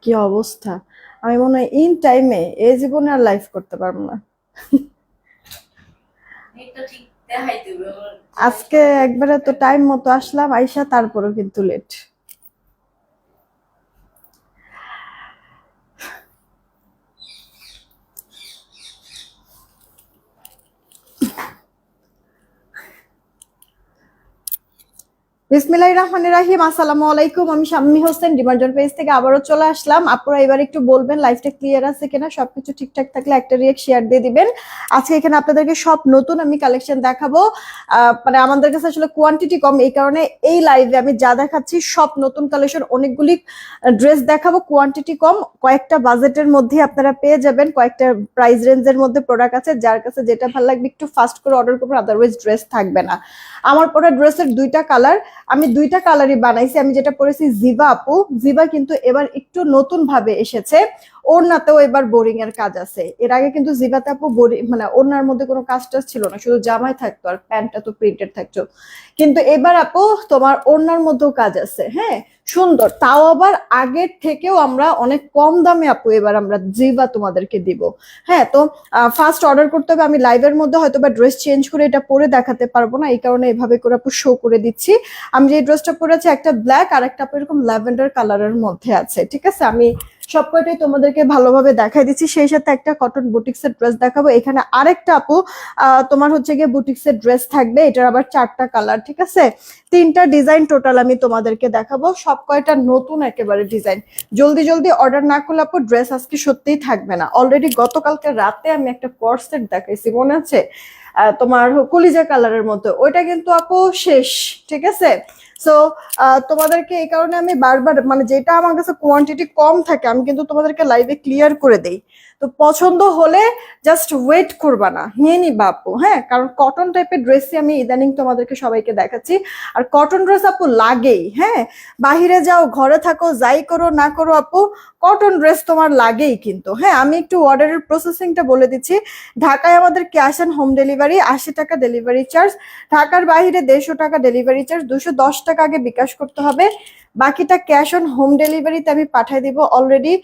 কি অবস্থা! আমি মনে হয় ইন টাইমে এই জীবনে আর লাইভ করতে পারবো না। আজকে একবারে তো টাইম মতো আসলাম, আইসা তারপরেও কিন্তু লেট। বিসমিল্লাহির রহমানির রহিম। আসসালামু আলাইকুম, আমি শাম্মী হোসেন ডিমার্জন পেজ থেকে আবারও চলে আসলাম। আপনারা এবার একটু বলবেন লাইভটা ক্লিয়ার আছে কিনা, সবকিছু ঠিকঠাক থাকলে একটা রিয়েক্ট শেয়ার দিয়ে দিবেন। আজকে এখানে আপনাদেরকে সব নতুন আমি কালেকশন দেখাবো। মানে আমাদের কাছে আসলে কোয়ান্টিটি কম, এই কারণে এই লাইভে আমি যা দেখাচ্ছি সব নতুন কালেকশন, অনেকগুলি ড্রেস দেখাবো, কোয়ান্টিটি কম, কয়েকটা বাজেটের মধ্যে আপনারা পেয়ে যাবেন, কয়েকটা প্রাইস রেঞ্জের মধ্যে প্রোডাক্ট আছে, যার কাছে যেটা ভালো লাগবে একটু ফাস্ট করে অর্ডার করবেন, আদারওয়াইজ ড্রেস থাকবে না। আমার পরা ড্রেসের দুইটা কালার, আমি দুইটা কালারই বানাইছি। আমি যেটা পরেছি জিবা আপু, জিবা কিন্তু এবার একটু নতুন ভাবে এসেছে, ওড়নাতেও এবার বোরিং এর কাজ আছে। এর আগে কিন্তু জিবাতে আপু মানে ওড়নার মধ্যে কোনো কাজ টাজ ছিল না, শুধু জামাই থাকতো আর প্যান্টটা তো প্রিন্টেড থাকতো। কিন্তু এবার আপু তোমার ওড়নার মধ্যেও কাজ আছে, হ্যাঁ সুন্দর, তাও আবার আগের থেকেও আমরা অনেক কম দামে আপু এবার আমরা জিবা তোমাদেরকে দিব। হ্যাঁ, তো ফার্স্ট অর্ডার করতে হবে। আমি লাইভের মধ্যে হয়তো বা ড্রেস চেঞ্জ করে এটা পরে দেখাতে পারবো না, এই কারণে এভাবে করে আপু শো করে দিচ্ছি। আমি যে ড্রেসটা পরেছি একটা ব্ল্যাক আর একটা আপু এরকম ল্যাভেন্ডার কালারের মধ্যে আছে, ঠিক আছে? আমি সবকটাই তোমাদেরকে ভালোভাবে দেখাই দিচ্ছি, সেই সাথে একটা কটন বুটিক্সের ড্রেস দেখাবো। এখানে আরেকটা আপু তোমার হচ্ছে গিয়ে বুটিক্সের ড্রেস থাকবে, এটার আবার চারটা কালার, ঠিক আছে? তিনটা ডিজাইন টোটাল আমি তোমাদেরকে দেখাবো, সব কয়টা নতুন একেবারে ডিজাইন। জলদি জলদি অর্ডার না করলে আপু ড্রেস আজকে সত্যিই থাকবে না। অলরেডি গতকালকে রাতে আমি একটা কর্সেট দেখাইছি, মনে আছে? তোমার কলিজা কালারের মতো, ওইটা কিন্তু আপু শেষ, ঠিক আছে? সো তোমাদেরকে এই কারণে আমি বারবার, মানে যেটা আমার কাছে কোয়ান্টিটি কম থাকে আমি কিন্তু তোমাদেরকে লাইভে ক্লিয়ার করে দেই। তো পছন্দ হলে জাস্ট ওয়েট করবা না, নিয়ে নিবা আপু, হ্যাঁ? কারণ কটন টাইপের ড্রেসই আমি ইদানিং তোমাদেরকে সবাইকে দেখাচ্ছি। আর কটন ড্রেস আপু লাগেই, হ্যাঁ? বাহিরে যাও, ঘরে থাকো, যাই করো না করো আপু, কটন ড্রেস তোমার লাগেই কিন্তু। হ্যাঁ, আমি একটু অর্ডারের প্রসেসিংটা বলে দিচ্ছি। ঢাকায় আমাদের ক্যাশ অন হোম ডেলিভারি, 80 টাকা ডেলিভারি চার্জ। ঢাকার বাইরে 150 টাকা ডেলিভারি চার্জ, 210 টাকা আগে বিকাশ করতে হবে, বাকিটা ক্যাশ অন হোম ডেলিভারিতে আমি পাঠিয়ে দিব। অলরেডি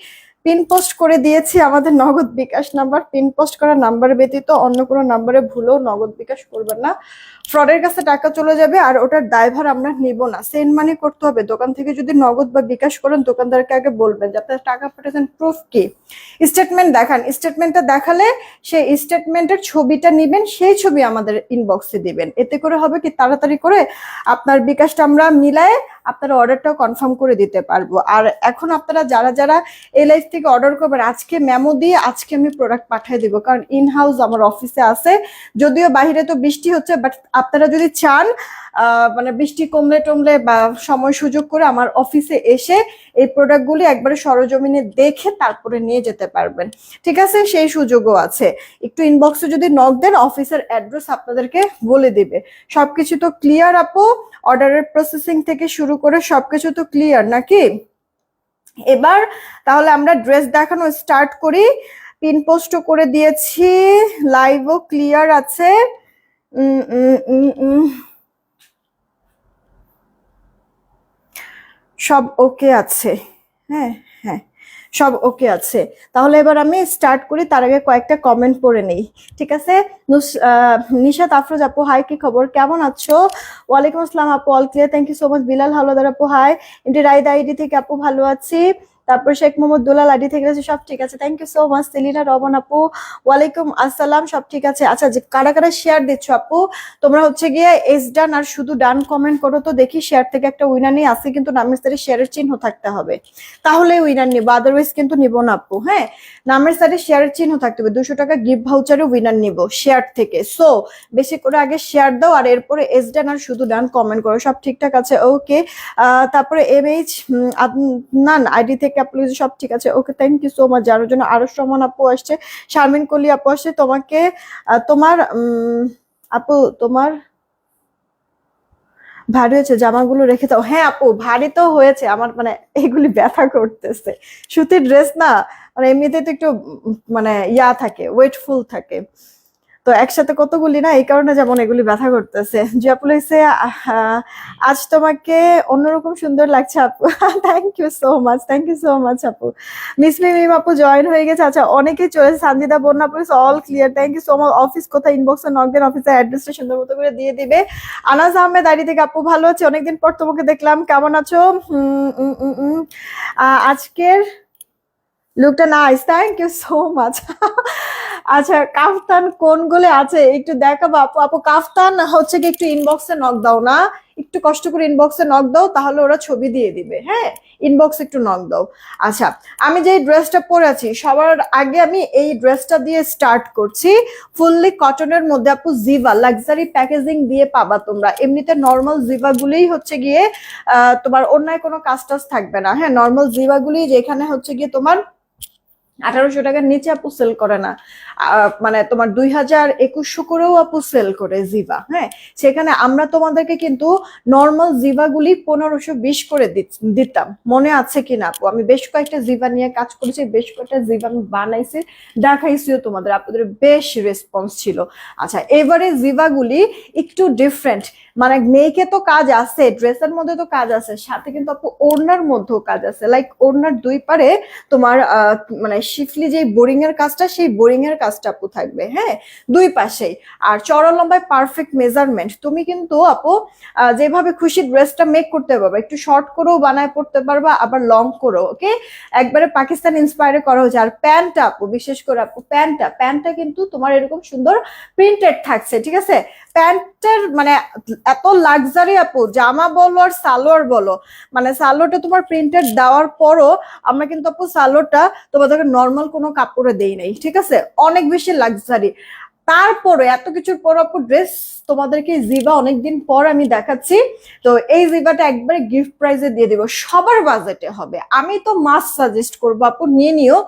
পিন পোস্ট করে দিয়েছি আমাদের নগদ বিকাশ নাম্বার, পিন পোস্ট করা নাম্বার ব্যতীত অন্য কোনো নাম্বারে ভুলেও নগদ বিকাশ করবেন না, ফ্রডের কাছে টাকা চলে যাবে, আর ওটার দায়ভার আমরা নিব না। সেন্ড মানি করতে হবে, দোকান থেকে যদি নগদ বা বিকাশ করেন দোকানদারকে আগে বলবেন যাতে টাকা পাঠিয়েছেন, প্রুফ কি, স্টেটমেন্ট দেখান, স্টেটমেন্টটা দেখালে সেই স্টেটমেন্টের ছবিটা নিবেন, সেই ছবি আমাদের ইনবক্সে দিবেন। এতে করে হবে কি, তাড়াতাড়ি করে আপনার বিকাশটা আমরা মিলায়ে আপনার অর্ডারটাও কনফার্ম করে দিতে পারবো। আর এখন আপনারা যারা যারা এই লাইফ থেকে অর্ডার করবেন, আজকে মেমো দিয়ে আজকে আমি প্রোডাক্ট পাঠিয়ে দিব, কারণ ইন হাউস আমার অফিসে আছে। যদিও বাহিরে তো বৃষ্টি হচ্ছে, বাট আপনারা যদি চান মানে বৃষ্টি কমলে টমলে বা সময় সুযোগ করে আমার অফিসে এসে এই প্রোডাক্টগুলি একবারে সরজমিনে দেখে তারপরে নিয়ে যেতে পারবেন, ঠিক আছে? সেই সুযোগও আছে। একটু ইনবক্সে যদি নক দেন অফিসের অ্যাড্রেস আপনাদেরকে বলে দিবে। সবকিছু তো ক্লিয়ার আপু? অর্ডারের প্রসেসিং থেকে শুরু করে সবকিছু তো ক্লিয়ার নাকি? এবার তাহলে আমরা ড্রেস দেখানো স্টার্ট করি। পিন পোস্টও করে দিয়েছি, লাইভও ক্লিয়ার আছে। সব ওকে আছে, হ্যাঁ হ্যাঁ, সব ওকে আছে। তাহলে এবার আমি স্টার্ট করি, তার আগে কয়েকটা কমেন্ট পড়ে নেই, ঠিক আছে? নিশাত আফরোজ আপু হাই, কি খবর, কেমন আছো? ওয়ালাইকুম আসসালাম আপু, all clear, thank you so much. Bilal Howlader আপু হাই, এমডি রাইদ আইডি থেকে আপু ভালো আছি। তারপর শেখ মোহাম্মদ দুলাল আইডি থেকে আছে, সব ঠিক আছে, thank you so much. Selina Robon আপু ওয়ালাইকুম আসসালাম, সব ঠিক আছে। আচ্ছা, যে কারা কারা শেয়ার দিচ্ছ আপু, তোমরা হচ্ছে গিয়ে এস ডান আর শুধু ডান কমেন্ট করো তো দেখি। শেয়ার থেকে একটা উইনার নিয়ে আসে, কিন্তু নামের সাথে শেয়ারের চিহ্ন থাকতে হবে, তাহলে উইনার নিব, আদারওয়াইজ কিন্তু নিব না আপু। হ্যাঁ, নামের সাথে শেয়ারের চিহ্ন থাকতে হবে। 200 টাকা গিফট ভাউচারে উইনার নিব শেয়ার থেকে। সো বেশি করে আগে শেয়ার দাও, আর এরপরে এস ডান আর শুধু ডান কমেন্ট করো, সব ঠিকঠাক আছে, ওকে। তারপরে এম এইচ আদনান আইডি থেকে আপু সব ঠিক আছে, ওকে, থ্যাংক ইউ সো মাচ। যার জন্য আরো সমান আপু আসছে, শারমিন কলি আপু আসছে, তোমাকে তোমার আপু তোমার ভারী হয়েছে, জামাগুলো রেখে দাও। হ্যাঁ আপু, ভারী তো হয়েছে আমার, মানে এগুলি ব্যথা করতেছে। সুতির ড্রেস না, মানে এমনিতে তো একটু মানে ইয়া থাকে, ওয়েটফুল থাকে। তো একসাথে কতগুলি না, এই কারণে যেমন এগুলি ব্যথা করতেছে। জিয়াপু হইছে আজ তোমাকে অন্যরকম সুন্দর লাগছে আপু। Thank you so much, thank you so much আপু। মিস মিম আপু জয়েন হয়ে গেছে। আচ্ছা অনেকেই চলেছে। Sanjida Bonna police all clear, thank you so much. Office কোথায়? ইনবক্সে নক দেন, অফিসের অ্যাড্রেসটা সুন্দর মতো করে দিয়ে দিবে। আনাজ আহমেদ আইডি থেকে আপু ভালো আছে, অনেকদিন পর তোমাকে দেখলাম, কেমন আছো? আজকের লুকটা nice, thank you so much. আচ্ছা কাফতান কোনগুলো আছে একটু দেখাবো আপু? আপু কাফতান হচ্ছে কি একটু ইনবক্সে নক দাও না, একটু কষ্ট করে ইনবক্সে নক দাও, তাহলে ওরা ছবি দিয়ে দিবে। হ্যাঁ ইনবক্সে একটু নক দাও। আচ্ছা আমি যে ড্রেসটা পরে আছি সবার আগে আমি এই ড্রেসটা দিয়ে স্টার্ট করছি। ফুললি কটনের মধ্যে আপু, জিভা লাক্সারি প্যাকেজিং দিয়ে পাবা তোমরা। এমনিতে নর্মাল জিভা গুলোই হচ্ছে গিয়ে তোমার অন্যায় কোনো কাজ টাজ থাকবে না। হ্যাঁ নর্মাল জিভা গুলি যেখানে হচ্ছে গিয়ে তোমার 1800 টাকার নিচে আপু সেল করে না, মানে তোমার 2000-2100 করেও আপু সেল করে জিভা। হ্যাঁ সেখানে আমরা তোমাদেরকে কিন্তু নর্মাল জিভা গুলি 1520 করে দিতাম, মনে আছে কিনা আপু? আমি বেশ কয়েকটা জিভা নিয়ে কাজ করেছি, বেশ কয়েকটা জিভা আমি বানাইছি, দেখাইছিও তোমাদের, আপনাদের বেশ রেসপন্স ছিল। আচ্ছা এবারে জিভা গুলি একটু ডিফারেন্ট, মানে মেয়েকে তো কাজ আছে, ড্রেসের মধ্যে তো কাজ আছে, সাথে কিন্তু আপু ওড়নার মধ্যেও কাজ আছে। লাইক ওড়নার দুই পারে তোমার মানে শিফলি যে বোরিং এর কাজটা, সেই বোরিং এর কাজটা আপু থাকবে। হ্যাঁ দুই পাশেই। আর চড়া লম্বায় পারফেক্ট মেজারমেন্ট। তুমি কিন্তু আপু যেভাবে খুশি ড্রেসটা মেক করতে পারবে, একটু শর্ট করেও বানায় পড়তে পারবা, আবার লং করেও। ওকে একবারে পাকিস্তান ইন্সপায়ারে করা হয়েছে। আর প্যান্টটা আপু, বিশেষ করে আপু প্যান্টটা কিন্তু তোমার এরকম সুন্দর প্রিন্টেড থাকছে, ঠিক আছে? প্যান্টের মানে এত লাক্সারি আপু, জামা বলো আর সালোয়ার বলো, মানে সালোয়ারটা তোমার প্রিন্টেড দেওয়ার পরও আমরা কিন্তু আপু সালোয়ারটা তোমাদেরকে নর্মাল কোনো কাপড়ে দেই নাই, ঠিক আছে? অনেক বেশি লাক্সারি। তারপরে এত কিছুর পর আপু ড্রেস তোমাদেরকে জিভা অনেকদিন পর আমি দেখাচ্ছি। তো এই জিভাটা একবারে গিফট প্রাইজে দিয়ে দিব, সবার বাজেটে হবে। আমি তো মাস্ট সাজেস্ট করবো আপু নিয়ে নিও,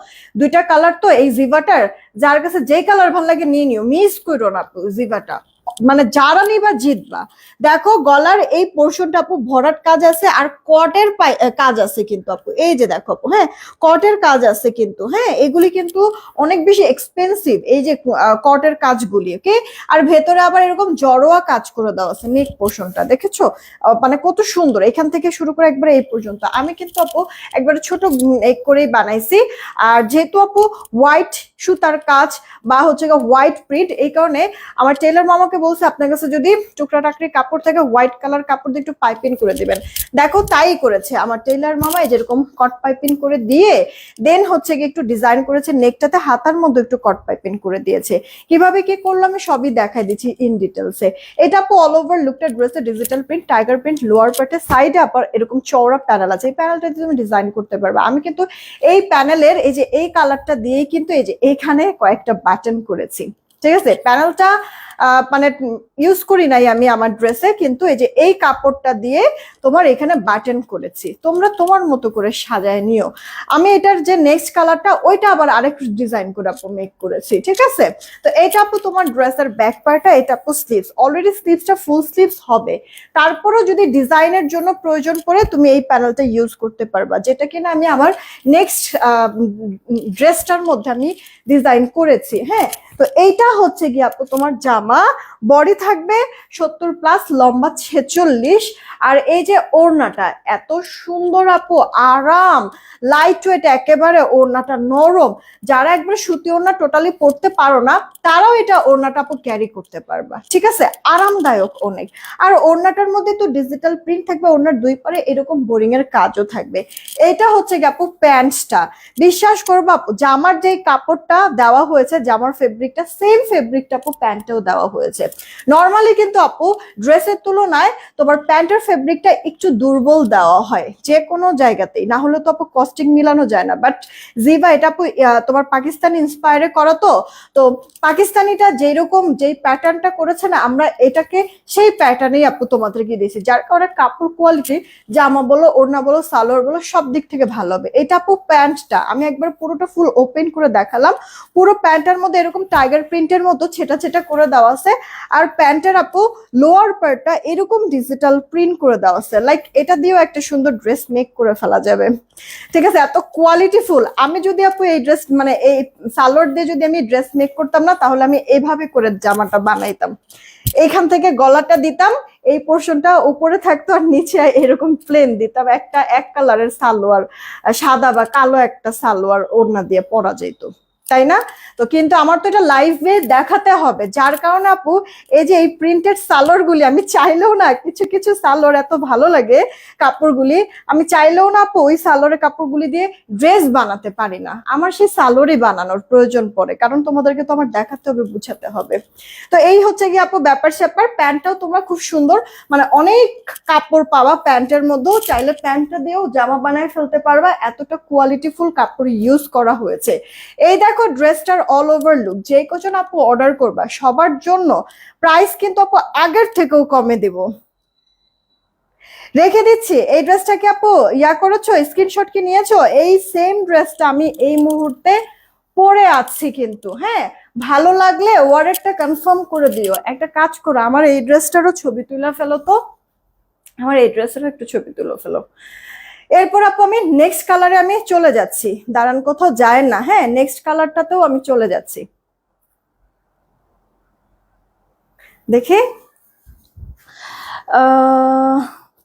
দুইটা কালার তো এই জিভাটার, যার কাছে যে কালার ভালো লাগে নিয়ে নিও, মিস করো না আপু জিভাটা, মানে যারা নিবা জিতবা। দেখো গলার এই পোর্শনটা আপু ভরাট কাজ আছে, আর কটের কাজ আছে কিন্তু আপু, এই যে দেখো আপু, হ্যাঁ কটের কাজ আছে কিন্তু। হ্যাঁ এগুলি কিন্তু অনেক বেশি এক্সপেন্সিভ, এই যে কটের কাজগুলি। ওকে আর ভেতরে আবার এরকম জড়োয়া কাজ করে দেওয়া আছে। নেক পোর্শনটা দেখেছো মানে কত সুন্দর, এখান থেকে শুরু করে একবারে এই পর্যন্ত। আমি কিন্তু আপু একবারে ছোট করেই বানাইছি। আর যেহেতু আপু হোয়াইট সুতার কাজ বা হচ্ছে হোয়াইট প্রিন্ট, এই কারণে আমার টেলার মামাকে বলছে আপনার কাছে যদি টুকরা টাকরি কাপড় থাকে হোয়াইট কালার কাপড় দিয়ে একটু পাইপিং করে দিবেন। দেখো তাই করেছে আমার টেলার মামা, যেরকম কট পাইপিং করে দিয়ে দেন হচ্ছে কি একটু ডিজাইন করেছে, নেকটাতে হাতার মধ্যে একটু কট পাইপিং করে দিয়েছে। কিভাবে কি করলো আমি সবই দেখাই দিচ্ছি ইন ডিটেলসে। এটা আপু অল ওভার লুকটা ড্রেসে digital print, tiger print, lower পার্টে সাইডে আবার এরকম চওড়া প্যানেল আছে, এই প্যানেলটা দিয়ে তুমি ডিজাইন করতে পারবে। আমি কিন্তু এই প্যানেলের এই যে এই কালারটা দিয়েই কিন্তু এই যে এখানে কয়েকটা বাটন করেছি, ঠিক আছে? প্যানেলটা মানে ইউজ করি নাই আমি আমার ড্রেসে, কিন্তু এই যে এই কাপড়টা দিয়ে তোমার এখানে বাটন করেছি, তোমরা তোমার মতো করে সাজায় নিও। আমি এটার যে নেক্সট কালারটা ওইটা আবার আরেকটু ডিজাইন করে আপু মেক করেছি, ঠিক আছে? তো এটা আপু তোমার ড্রেসের ব্যাক পার্টটা, এটা আপু স্লিভস, অলরেডি স্লিভসটা ফুল স্লিভস হবে। তারপরও যদি ডিজাইনের জন্য প্রয়োজন পড়ে তুমি এই প্যানেলটা ইউজ করতে পারবা, যেটা কিনা আমি আমার নেক্সট ড্রেসটার মধ্যে আমি ডিজাইন করেছি। হ্যাঁ তো এইটা হচ্ছে গিয়ে আপু তোমার জামা, বডি থাকবে 70+, লম্বা 46। আর এই যে ওড়নাটা এত সুন্দর আপু, আরাম, লাইট ওয়েট একেবারে, ওড়নাটা নরম। যারা একবার সুতি ওড়না টোটালি পরতে পারো না তারাও এটা ওড়নাটা আপু ক্যারি করতে পারবা, ঠিক আছে? আরামদায়ক অনেক। আর ওড়নাটার মধ্যে তো ডিজিটাল প্রিন্ট থাকবে, ওড়নার দুই পারে এরকম বোরিং এর কাজও থাকবে। এটা হচ্ছে কি আপু প্যান্টসটা, বিশ্বাস করবো আপু জামার যে কাপড়টা দেওয়া হয়েছে, জামার ফেব্রিকটা সেম ফেব্রিকটা আপু প্যান্টেও দেওয়া হয়েছে। নর্মালি কিন্তু আপু ড্রেসের তুলনায় তোমার প্যান্টের ফেব্রিকটা একটু দুর্বল দেওয়া হয় যে কোনো জায়গাতেই, না হলে তো আপু কস্টিং মিলানো যায় না। বাট জিভা এটা আপু তোমার পাকিস্তানি ইন্সপায়ারে করা, তো পাকিস্তানিটা যেরকম যেই প্যাটার্নটা করেছে না, আমরা এটাকে সেই প্যাটার্নেই আপু তোমাদেরকে দিয়েছি, যার কারণে কাপড় কোয়ালিটি জামা বলো, ওড়না বলো, সালোয়ার বলো, সব দিক থেকে ভালো হবে। এটা আপু প্যান্টটা আমি একবার পুরোটা ফুল ওপেন করে দেখালাম। পুরো প্যান্টটার মধ্যে এরকম টাইগার প্রিন্টের মতো ছেটা ছেটা করে দেওয়া দেওয়া আছে। আর প্যান্টের আপু লোয়ার পার্টটা এরকম ডিজিটাল প্রিন্ট করে দেওয়া আছে, লাইক এটা দিয়েও একটা সুন্দর ড্রেস মেক করে ফেলা যাবে। ঠিক আছে, এত কোয়ালিটিফুল। আমি যদি আপু এই ড্রেস মানে এই সালোয়ার দিয়ে যদি আমি ড্রেস মেক করতাম না, তাহলে আমি এইভাবে করে জামাটা বানাইতাম। এইখান থেকে গলাটা দিতাম, এই পোর্শনটা উপরে থাকতো, আর নিচে এরকম প্লেন দিতাম, একটা এক কালারের সালোয়ার, সাদা বা কালো একটা সালোয়ার ওড়না দিয়ে পরা যেত, তাই না? তো কিন্তু আমার তো এটা লাইভে দেখাতে হবে, যার কারণে আপু এই যে এই প্রিন্টেড সালোয়ার গুলি আমি চাইলেও না, কিছু কিছু সালোয়ার এত ভালো লাগে কাপড়গুলি, আমি চাইলেও না আপু ওই সালোয়ারের কাপড়গুলি দিয়ে ড্রেস বানাতে পারি না, আমার সেই সালোয়ারই বানানোর প্রয়োজন পড়ে, কারণ তোমাদেরকে তো আমার দেখাতে হবে, বুঝাতে হবে। তো এই হচ্ছে কি আপু ব্যাপার স্যাপার। প্যান্টটাও তোমরা খুব সুন্দর, মানে অনেক কাপড় পাওয়া প্যান্টের মধ্যেও, চাইলে প্যান্টটা দিয়েও জামা বানায় ফেলতে পারবা, এতটা কোয়ালিটিফুল কাপড় ইউজ করা হয়েছে। এই দেখো ড্রেসটার অল ওভার লুক, যে কজন আপু অর্ডার করবা সবার জন্য প্রাইস কিন্তু আপু আগের থেকেও কমে দেব, রেখে দিচ্ছি। এই ড্রেসটা কি আপু ইয়া করেছো, স্ক্রিনশট কি নিয়েছো? এই সেম ড্রেসটা আমি এই মুহূর্তে পরে আছি কিন্তু, হ্যাঁ, ভালো লাগলে ওয়ারেডটা কনফার্ম করে দিও। একটা কাজ করো, আমার এই ড্রেসটারও ছবি তুলে ফেলো তো, আমার এই ড্রেসেরও একটু ছবি তুলে ফেলো। এরপর আপু আমি নেক্সট কালারে আমি চলে যাচ্ছি, দাঁড়ান কোথাও যায় না, হ্যাঁ, নেক্সট কালারটাতেও আমি চলে যাচ্ছি, দেখি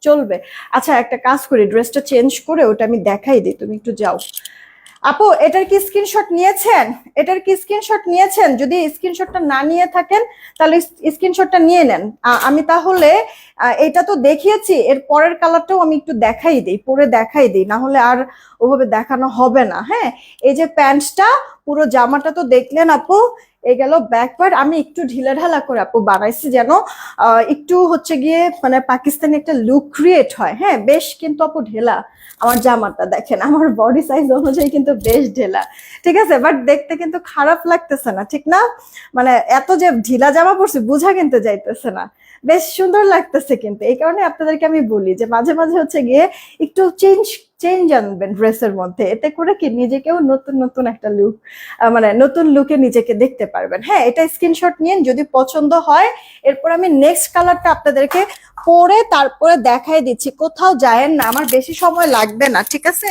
চলবে। আচ্ছা একটা কাজ করি, ড্রেসটা চেঞ্জ করে ওটা আমি দেখাই দিই, তুমি একটু যাও। আপু এটার কি স্ক্রিনশট নিয়েছেন? এটার কি স্ক্রিনশট নিয়েছেন? যদি স্ক্রিনশটটা না নিয়ে থাকেন তাহলে স্ক্রিনশটটা নিয়ে নেন। আমি তাহলে এটা তো দেখিয়েছি, এর পরের কালারটাও আমি একটু দেখাই দিই, পরে দেখাই দিই, না হলে আর ওভাবে দেখানো হবে না। হ্যাঁ, এই যে প্যান্টটা, পুরো জামাটা তো দেখলেন আপু, এ গেল ব্যাক পার্ট। আমি একটু ঢিলা ঢালা করে আপু বানাইছি, যেন একটু হচ্ছে গিয়ে মানে পাকিস্তানি একটা লুক ক্রিয়েট হয়। হ্যাঁ, বেশ কিন্তু আপু ঢেলা আমার জামাটা, দেখেন আমার বডি সাইজ অনুযায়ী কিন্তু বেশ ঢেলা, ঠিক আছে, বাট দেখতে কিন্তু খারাপ লাগতেছে না, ঠিক না? মানে এত যে ঢিলা জামা পরছি বোঝা কিন্তু যাইতেছে না, বেশ সুন্দর লাগতেছে। কিন্তু এই কারণে আপনাদেরকে আমি বলি যে মাঝে মাঝে হচ্ছে গিয়ে একটু চেঞ্জ চেঞ্জ আনবেন ড্রেসের মধ্যে, এতে করে কি নিজেকেও নতুন নতুন একটা লুক, মানে নতুন লুকে নিজেকে দেখতে পারবেন। হ্যাঁ, এটা স্ক্রিনশট নিন যদি পছন্দ হয়। এরপর আমি নেক্সট কালারটা আপনাদেরকে পরে তারপরে দেখাই দিচ্ছি, কোথাও যায়েন না, আমার বেশি সময় লাগবে না, ঠিক আছে?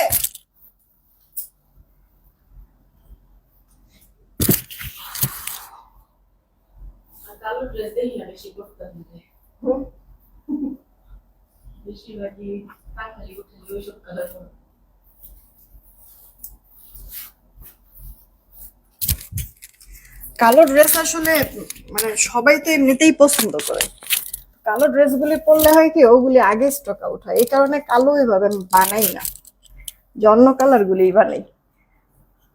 কালো ড্রেস দেখি না বেশি করতে হবে, বেশিরভাগই পাখালি করতে ওইসব কালার। কালো ড্রেস আসলে মানে সবাই তো এমনিতেই পছন্দ করে, কালো ড্রেসগুলি পরলে হয় কি ওগুলি আগে স্টক আউট হয়, এই কারণে কালো এভাবে আমি বানাই না, জন্য কালার গুলি বানাই।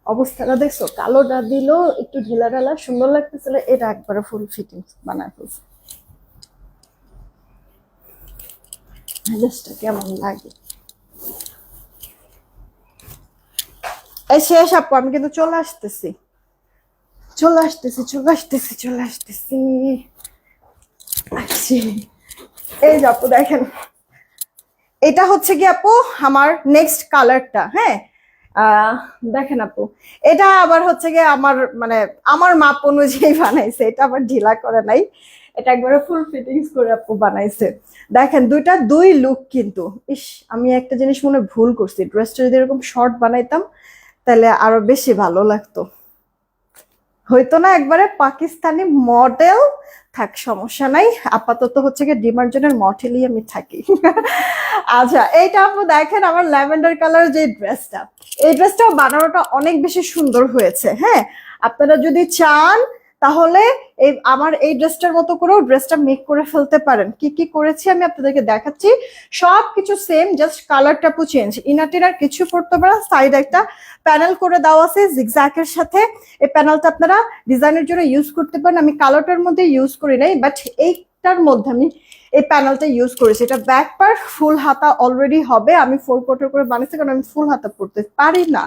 অবস্থাটা দেখছো, কালোটা দিল একটু ঢিলা ঢালা সুন্দর লাগতেছিল, এটা একবারে ফুল ফিটিং বানায় ফেলছে। ড্রেসটা কেমন লাগে? এই শেষ আপু, আমি কিন্তু চলে আসতেছি, চলে আসতেছি, চলে আসতেছি, চলে আসতেছি, আসছি। এই যে আপু দেখেন, এটা হচ্ছে কি আপু আমার নেক্সট কালারটা। হ্যাঁ, দেখেন আপু, এটা আবার হচ্ছে গিয়ে আমার মানে আমার মাপ অনুযায়ী বানাইছে, এটা আবার ঢিলা করে নাই, এটা একবারে ফুল ফিটিংস করে আপু বানাইছে। দেখেন দুইটা দুই লুক কিন্তু। ইস, আমি একটা জিনিস মনে হয় ভুল করছি, ড্রেসটা যদি এরকম শর্ট বানাইতাম তাহলে আরো বেশি ভালো লাগতো, হয়তো না একবারে পাকিস্তানি মডেল। থাক, সমস্যা নাই, আপাতত হচ্ছে গিয়ে ডিমার্জনের মডেলই আমি থাকি। আচ্ছা এইটা আপু দেখেন, আমার ল্যাভেন্ডার কালার যে ড্রেসটা, এই ড্রেসটাও বানানোটা অনেক বেশি সুন্দর হয়েছে। হ্যাঁ, আপনারা যদি চান তাহলে এই আমার এই ড্রেসটার মতো করেও ড্রেসটা মেক করে ফেলতে পারেন। কি কি করেছি আমি আপনাদেরকে দেখাচ্ছি, সবকিছু সেম, জাস্ট কালারটা আপু চেঞ্জ, ইনার আর কিছু করতে পারে। সাইড একটা প্যানেল করে দেওয়া আছে জিগজ্যাগের সাথে, এই প্যানেলটা আপনারা ডিজাইনের জন্য ইউজ করতে পারেন। আমি কালারটার মধ্যে ইউজ করি নাই, বাট এইটার মধ্যে আমি এই প্যানেলটা ইউজ করেছি। এটা ব্যাক পার্ট ফুল হাতা অলরেডি হবে, আমি 4/4 করে বানিয়েছি কারণ আমি ফুল হাতা পরতে পারি না।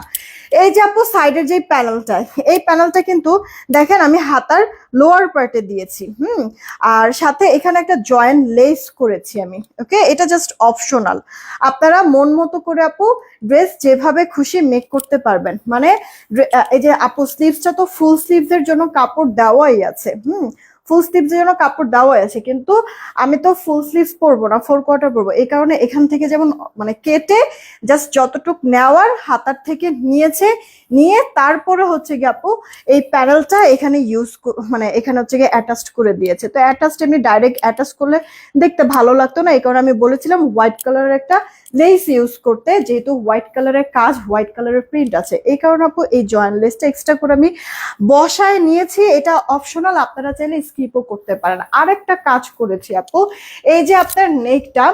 এই যে আপু সাইডের যে প্যানেলটা, এই প্যানেলটা কিন্তু দেখেন আমি হাতার লোয়ার পার্টে দিয়েছি। আর সাথে এখানে একটা জয়েন্ট লেস করেছি আমি। ওকে, এটা জাস্ট অপশনাল, আপনারা মন মতো করে আপু ড্রেস যেভাবে খুশি মেক করতে পারবেন। মানে এই যে আপু স্লিভসটা তো ফুল স্লিভস এর জন্য কাপড় দেওয়াই আছে। ফুল স্লিভস এর জন্য কাপড় দেওয়া আছে, কিন্তু আমি তো ফুল স্লিভস পরবো না, 4 কোয়ার্টার পরবো। এই কারণে এখান থেকে যেমন মানে কেটে জাস্ট যতটুক নেওয়ার হাতার থেকে নিয়েছে, নিয়ে তারপরে হচ্ছে গিয়ে আপু এই প্যানেলটা এখানে মানে এখানে হচ্ছে গিয়ে অ্যাটাচড করে দিয়েছে। তো অ্যাটাচড এমনি ডাইরেক্ট অ্যাটাচ করলে দেখতে ভালো লাগতো না, এই কারণে আমি বলেছিলাম হোয়াইট কালারের একটা লেস ইউজ করতে, যেহেতু হোয়াইট কালারের কাজ, হোয়াইট কালারের প্রিন্ট আছে, এই কারণে আপু এই জয়েন্ট লেসটা এক্সট্রা করে আমি বসায় নিয়েছি। এটা অপশনাল, আপনারা চাইলে স্কিপও করতে পারেন। আরেকটা কাজ করেছি আপু, এই যে আপনার নেকটা,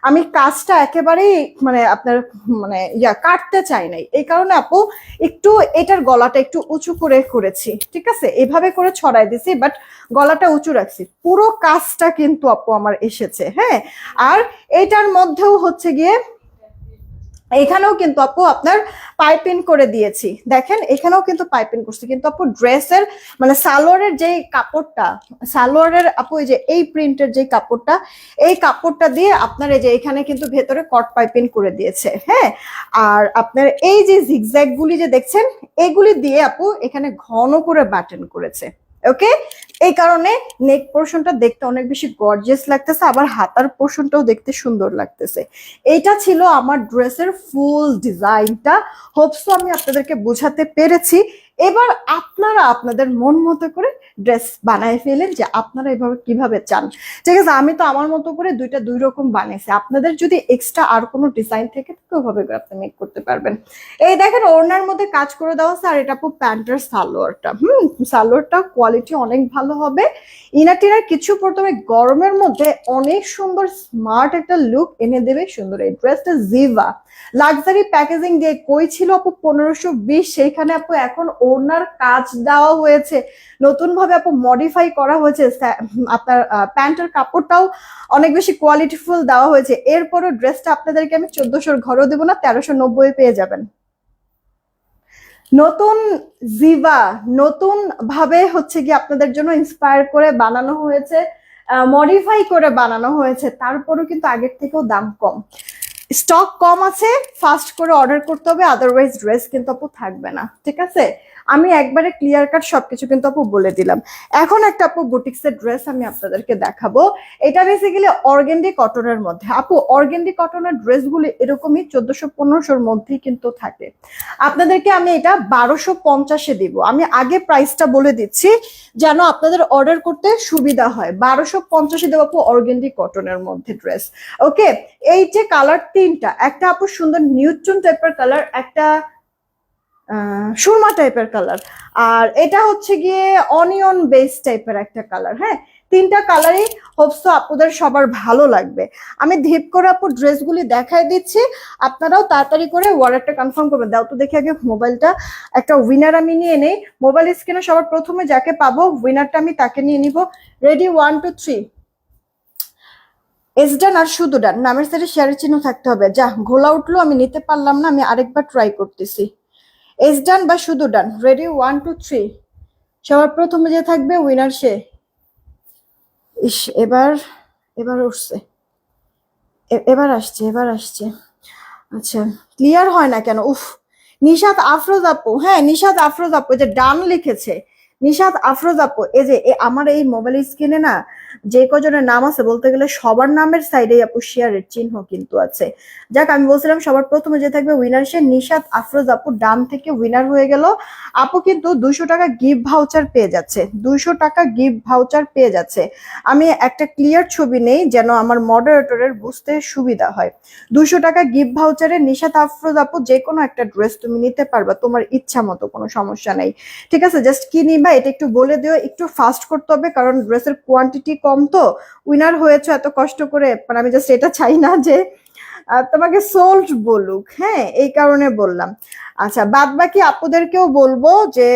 আমি কাজটা একেবারেই মানে আপনার মানে কাটতে চাই নাই, এই কারণে আপু একটু এটার গলাটা একটু উঁচু করে করেছি, ঠিক আছে, এভাবে করে ছড়াই দিছি, বাট গলাটা উঁচু রাখছি। পুরো কাজটা কিন্তু আপু আমার এসেছে, হ্যাঁ। আর এটার মধ্যেও হচ্ছে গিয়ে এখানেও কিন্তু আপু আপনার পাইপিং করে দিয়েছি, দেখেন এখানেও কিন্তু পাইপিং করছি, কিন্তু আপু ড্রেসের মানে সালোয়ারের যে কাপড়টা, সালোয়ারের আপু এই যে এই প্রিন্টের যে কাপড়টা, এই কাপড়টা দিয়ে আপনার এই যে এখানে কিন্তু ভেতরে কট পাইপিং করে দিয়েছে, হ্যাঁ। আর আপনার এই যে জিগজ্যাগ গুলি যে দেখছেন, এগুলি দিয়ে আপু এখানে ঘন করে বাটন করেছে, ওকে। এই কারণে নেক পোর্শনটা দেখতে অনেক বেশি গর্জিয়াস লাগতেছে, আবার হাতার পোর্শনটাও দেখতে সুন্দর লাগতেছে। এইটা ছিল আমার ড্রেসের ফুল ডিজাইনটা। হোপসো আমি আপনাদেরকে বোঝাতে পেরেছি। এবার আপনারা আপনাদের মন মতো করে ড্রেস বানায় ফেলেন, যে আপনারা এভাবে কিভাবে চান, ঠিক আছে। আমি তো আমার মতো করে দুইটা দুই রকম বানিয়েছি, আপনাদের যদি এক্সট্রা আর কোনো ডিজাইন থেকে থাকে ওভাবে করে আপনি মেক করতে পারবেন। এই দেখেন ওড়নার মধ্যে কাজ করে দেওয়া আছে, আর এটা আপু প্যান্টের সালোয়ারটা, সালোয়ারটা কোয়ালিটি অনেক ভালো হবে। ইনার টিনার কিছু পড়তে হবে, গরমের মধ্যে অনেক সুন্দর স্মার্ট একটা লুক এনে দেবে সুন্দর এই ড্রেসটা। জিভা লাক্সারি প্যাকেজিং দিয়ে কই ছিল আপু 1520, সেইখানে আপু এখন ওড়নার কাজ দেওয়া হয়েছে, নতুন ভাবে আপু মডিফাই করা হয়েছে, আপনার প্যান্টের কাপড়টাও অনেক বেশি কোয়ালিটিফুল দেওয়া হয়েছে। এরপরও ড্রেসটা আপনাদেরকে আমি 1400 ঘরেও দেবো না, 1390 পেয়ে যাবেন। নতুন জিভা নতুন ভাবে হচ্ছে কি আপনাদের জন্য ইন্সপায়ার করে বানানো হয়েছে, মডিফাই করে বানানো হয়েছে, তারপরেও কিন্তু আগের থেকেও দাম কম, স্টক কম আছে, ফাস্ট করে অর্ডার করতে হবে, আদারওয়াইজ ড্রেস কিন্তু আপু থাকবে না, ঠিক আছে। আমি একবারে ক্লিয়ার কাট সবকিছু কিন্তু আপু বলে দিলাম। এখন একটা আপু বুটিক্সের ড্রেস আমি আপনাদেরকে দেখাবো। এটা বেসিক্যালি অর্গেন্ডি কটনের মধ্যে। আপু অর্গেন্ডি কটনের ড্রেসগুলি এরকমই 1400-1500-র মধ্যেই কিন্তু থাকে। আপনাদেরকে আমি এটা 1250-এ দিব। আমি আগে প্রাইসটা বলে দিচ্ছি যেন আপনাদের অর্ডার করতে সুবিধা হয়। 1250-এ দেবো আপু অর্গেন্ডি কটনের মধ্যে ড্রেস, ওকে। এই যে কালার তিনটা, একটা আপু সুন্দর নিউট্রন টাইপের কালার, একটা সুরমা টাইপের কালার, আর এটা হচ্ছে গিয়ে অনিয়ন বেস টাইপের একটা কালার, হ্যাঁ। তিনটা কালারই হোপসো আপুদের সবার ভালো লাগবে। আমি ধীপ করে আপু ড্রেসগুলি দেখাই দিচ্ছি, আপনারাও তাড়াতাড়ি করে অর্ডারটা কনফার্ম করবেন। দাও তো দেখি আগে মোবাইলটা, একটা উইনার আমি নিয়ে নেই। মোবাইল স্ক্রিনে সবার প্রথমে যাকে পাবো উইনারটা আমি তাকে নিয়ে নিব। রেডি, 1 2 3। এস ডান আর শুধু ডান, নামের সাথে শেয়ারের চিহ্ন থাকতে হবে। যা ঘোলা উঠলো, আমি নিতে পারলাম না, আমি আরেকবার ট্রাই করতেছি। এস ডান বা শুধু ডান, রেডি 1 2 3। সবার প্রথমে যে থাকবে উইনার সে। ইস, এবার উঠছে, এবার আসছে। আচ্ছা, ক্লিয়ার হয় না কেন? উফ, নিশাত আফরোজ আপু, হ্যাঁ নিশাত আফরোজ আপু, যে ডান লিখেছে নিশাত আফরোজ আপু। এই যে আমার এই মোবাইল স্ক্রিনে না যে কজনের নাম আছে বলতে গেলে সবার নামের সাইডে আপু শেয়ারের চিহ্ন কিন্তু আছে। যাক, আমি বলছিলাম সবার প্রথমে যে থাকবে উইনার সে নিশাত আফরোজ আপু, ডান থেকে উইনার হয়ে গেল। আপু কিন্তু 200 টাকা গিফট ভাউচার পেয়ে যাচ্ছে, 200 টাকা গিফট ভাউচার পেয়ে যাচ্ছে। আমি একটা ক্লিয়ার ছবি নেই যেন আমার মডারেটরের বুঝতে সুবিধা হয়। 200 টাকা গিফট ভাউচারে নিশাত আফরোজ আপু যে কোনো একটা ড্রেস তুমি নিতে পারবা তোমার ইচ্ছা মতো, কোনো সমস্যা নেই, ঠিক আছে। জাস্ট কি নিবা এটা একটু বলে দিও, একটু ফাস্ট করতে হবে কারণ ড্রেসের কোয়ান্টিটি কম তো। উইনার হয়েছে এত কষ্ট করে, মানে আমি জাস্ট এটা চাই না যে তোমাকে সোল্ড বলুক, হ্যাঁ, এই কারণে বললাম। আচ্ছা, বাদ বাকি আপুদেরকেও বলবো যে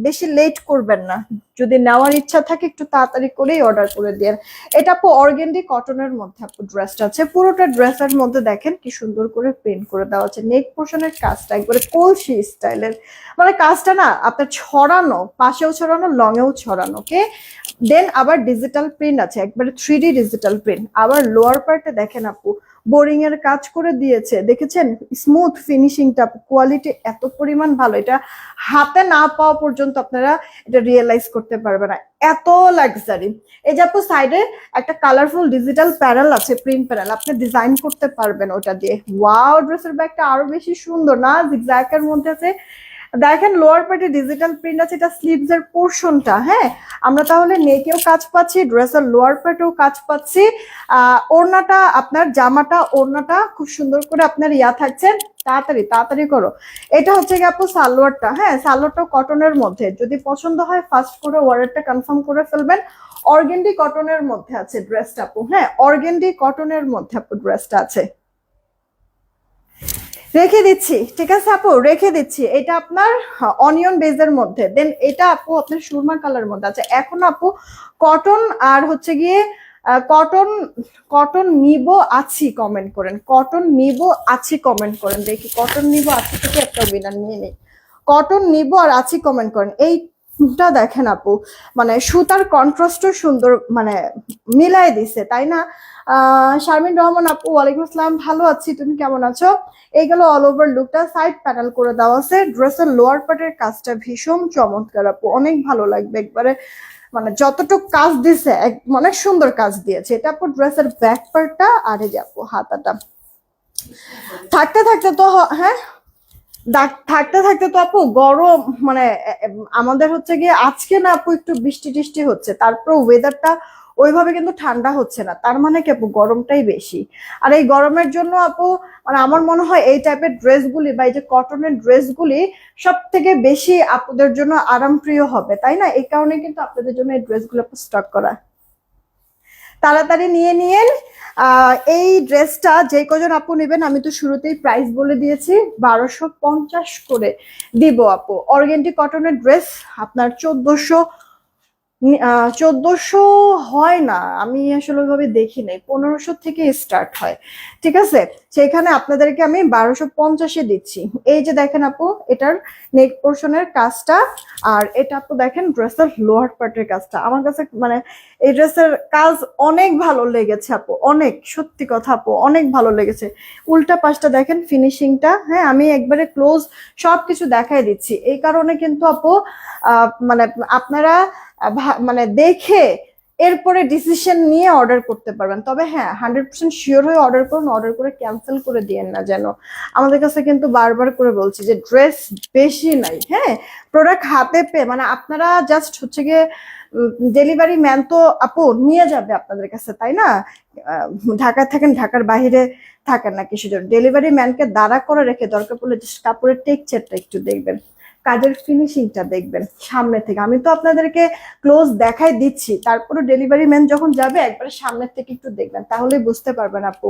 বেশি লেট করবেন না, যদি নেওয়ার ইচ্ছা থাকে একটু তাড়াতাড়ি করেই অর্ডার করে দেন। এটা আপু অর্গেন্ডি কটনের মধ্যে আপু ড্রেসটা আছে, পুরোটা ড্রেসের মধ্যে দেখেন কি সুন্দর করে প্রিন্ট করে দেওয়া আছে। নেক পোর্শনের কাজটা একবারে কলসি স্টাইলের, মানে কাজটা না আপনার ছড়ানো, পাশেও ছড়ানো, লংয়েও ছড়ানো, ওকে। দেন আবার ডিজিটাল প্রিন্ট আছে, একবারে 3D ডিজিটাল প্রিন্ট। আবার লোয়ার পার্টে দেখেন আপু বোরিং এর কাজ করে দিয়েছে, দেখেছেন স্মুথ ফিনিশিংটা, কোয়ালিটি এত পরিমাণ ভালো, এটা হাতে না পাওয়া পর্যন্ত আপনারা এটা রিয়েলাইজ করতে পারবে না, এত লাক্সারি। এই যে আপু সাইডে একটা কালারফুল ডিজিটাল প্যানেল আছে, প্রিন্ট প্যানেল, আপনি ডিজাইন করতে পারবেন ওটা দিয়ে। ওয়াও, ড্রেসের ব্যাগটা আরো বেশি সুন্দর না, জিগজ্যাগের মধ্যে আছে। দেখেন লোয়ার পার্টে ডিজিটাল প্রিন্ট আছে, এটা স্লিভস এর পোর্শনটা। হ্যাঁ, আমরা তাহলে নেকেও কাজ পাচ্ছি, ড্রেসের লোয়ার পার্টেও কাজ পাচ্ছি। ওড়নাটা আপনার জামাটা ওড়নাটা খুব সুন্দর করে আপনার থাকছে। তাড়াতাড়ি তাড়াতাড়ি করো। এটা হচ্ছে কি আপু সালোয়ারটা, হ্যাঁ সালোয়ারটাও কটনের মধ্যে, যদি পছন্দ হয় ফার্স্ট করে অর্ডারটা কনফার্ম করে ফেলবেন। অর্গেন্ডি কটনের মধ্যে আছে ড্রেসটা আপু, হ্যাঁ অর্গেন্ডি কটনের মধ্যে আপু ড্রেসটা আছে। রেখে দিচ্ছি, ঠিক আছে আপু, রেখে দিচ্ছি। এটা আপনার অনিয়ন বেজের মধ্যে, দেন এটা আপু আপনার সুরমা কালার মধ্যে আছে। এখন আপু কটন আর হচ্ছে গিয়ে কটন, কটন নিব আছি কমেন্ট করেন, কটন নিব আছি কমেন্ট করেন, দেখি কটন নিব আছি থেকে একটা উইনার নিয়ে নেই। কটন নিব আর আছি কমেন্ট করেন। এইটা দেখেন আপু, মানে সুতার কন্ট্রাস্টও সুন্দর, মানে মিলাই দিছে, তাই না? শারমিন রহমান আপু, ওয়ালাইকুম আসসালাম, ভালো আছি, তুমি কেমন আছো? এইগুলো অল ওভার লুকটা সাইড প্যানেল করে দেওয়া আছে। ড্রেসের লোয়ার পার্টের কাজটা ভীষণ চমৎকার আপু, অনেক ভালো লাগবে একবারে, মানে যতটুকু কাজ দিছে অনেক সুন্দর কাজ দিয়েছে। এটা আপু ড্রেসের ব্যাক পার্টটা, আর এই যে আপু হাতাটা। থাকতে থাকতে তো হ্যাঁ থাকতে থাকতে তো আপু গরম, মানে আমাদের হচ্ছে গিয়ে আজকে না আপু একটু বৃষ্টি টিষ্টি হচ্ছে, তারপর ওয়েদারটা ওইভাবে কিন্তু ঠান্ডা হচ্ছে না, তার মানে কি আপু গরমটাই বেশি। আর এই গরমের জন্য আপু মানে আমার মনে হয় এই টাইপের ড্রেসগুলি বা এই যে কটনের ড্রেসগুলি সব থেকে বেশি আপুদের জন্য আরামপ্রিয় হবে, তাই না? এই কারণে কিন্তু আপনাদের জন্য এই ড্রেসগুলো স্টক করা। তাড়াতাড়ি নিয়ে নিয়েন। এই ড্রেসটা যে কজন আপু নেবেন, আমি তো শুরুতেই প্রাইস বলে দিয়েছি, 1250 করে দিব আপু। অর্গেন্ডি কটনের ড্রেস আপনার 1400 হয় না, আমি আসলে ওইভাবে দেখি নাই, 1500 থেকে স্টার্ট হয়, ঠিক আছে? সেখানে আপনাদেরকে আমি 1250-এ দিচ্ছি। এই যে দেখেন আপু এটার নেক পোর্শনের কাজটা, আর এটা আপু দেখেন ড্রেসের লোয়ার পার্টের কাজটা, আমার কাছে মানে এই ড্রেসের কাজ অনেক ভালো লেগেছে আপু, অনেক, সত্যি কথা আপু অনেক ভালো লেগেছে। উল্টা পাশটা দেখেন ফিনিশিংটা, হ্যাঁ আমি একবারে ক্লোজ সবকিছু দেখাই দিচ্ছি, এই কারণে কিন্তু আপু মানে আপনারা মানে দেখে এরপরে ডিসিশন নিয়ে অর্ডার করতে পারবেন। তবে হ্যাঁ 100% শিওর হয়ে অর্ডার করুন, অর্ডার করে ক্যান্সেল করে দিয়েন না যেন। আমাদের কাছে কিন্তু বারবার করে বলছি যে ড্রেস বেশি নাই, হ্যাঁ প্রোডাক্ট হাতে পেয়ে, মানে আপনারা জাস্ট হচ্ছে গিয়ে ডেলিভারি ম্যান তো আপু নিয়ে যাবে আপনাদের কাছে, তাই না? ঢাকায় থাকেন, ঢাকার বাইরে থাকেন না, কিছু জন ডেলিভারি ম্যানকে দাঁড়া করে রেখে দরকার পড়লে জাস্ট কাপড়ের টেক্সচারটা একটু দেখবেন, কাজের ফিনিশিংটা দেখবেন সামনে থেকে। আমি তো আপনাদেরকে ক্লোজ দেখাই দিচ্ছি, তারপরে ডেলিভারি ম্যান যখন যাবে একবারে সামনের থেকে একটু দেখবেন, তাহলেই বুঝতে পারবেন আপু